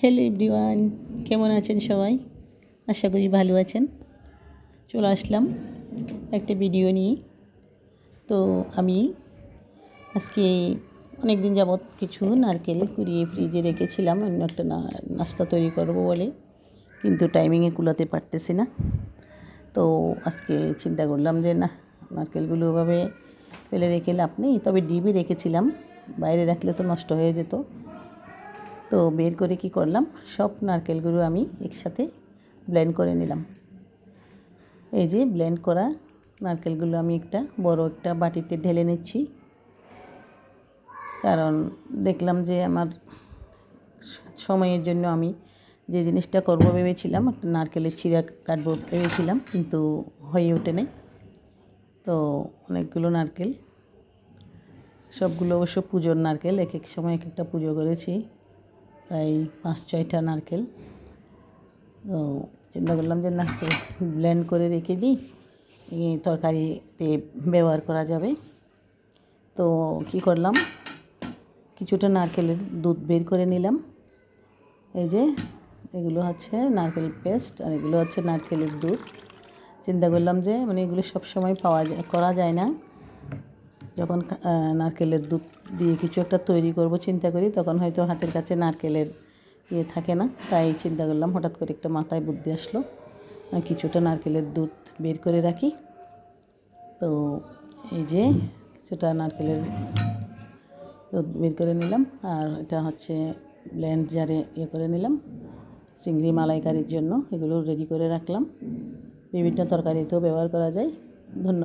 Hello everyone, কেমন আছেন সবাই? আশা করি ভালো আছেন। চলে আসলাম একটা ভিডিও নিয়ে। তো আমি আজকে অনেক দিন যাবৎ কিছু নারকেল কুড়িয়ে ফ্রিজে রেখেছিলাম অন্য একটা নাস্তা তৈরি করব বলে, কিন্তু টাইমিংয়ে কুলাতে পারতেছি না। তো আজকে চিন্তা করলাম যে না, নারকেলগুলো ওভাবে ফেলে রেখে লাভ নেই। তবে ডিপে রেখেছিলাম, বাইরে রাখলে তো নষ্ট হয়ে যেত। তো বের করে কি করলাম, সব নারকেলগুলো আমি একসাথে ব্লেন্ড করে নিলাম। এই যে ব্লেন্ড করা নারকেলগুলো আমি একটা বড় একটা বাটিতে ঢেলে নিচ্ছি, কারণ দেখলাম যে আমার সময়ের জন্য আমি যে জিনিসটা করবো ভেবেছিলাম, একটা নারকেলের চিড়া কাটবো ভেবেছিলাম, কিন্তু হয়ে ওঠে নাই। তো অনেকগুলো নারকেল, সবগুলো অবশ্য পুজোর নারকেল, এক এক সময় এক একটা পুজো করেছি, প্রায় 5-6টা নারকেল। তো চিন্তা করলাম যে না, ব্লেন্ড করে রেখে দিই, তরকারিতে ব্যবহার করা যাবে। তো কি করলাম, কিছুটা নারকেলের দুধ বের করে নিলাম। এই যে এগুলো হচ্ছে নারকেল পেস্ট আর এগুলো হচ্ছে নারকেলের দুধ। চিন্তা করলাম যে এগুলো সব সময় করা যায় না। যখন নারকেলের দুধ দিয়ে কিছু একটা তৈরি করব চিন্তা করি, তখন হয়তো হাতের কাছে নারকেলের থাকে না। তাই চিন্তা করলাম, হঠাৎ করে একটা মাথায় বুদ্ধি আসলো, কিছুটা নারকেলের দুধ বের করে রাখি। তো এই যে কিছুটা নারকেলের দুধ বের করে নিলাম, আর এটা হচ্ছে ব্লেন্ড জারে করে নিলাম চিংড়ি মালাইকারির জন্য। এগুলো রেডি করে রাখলাম, বিভিন্ন তরকারিতেও ব্যবহার করা যায়। ধন্যবাদ।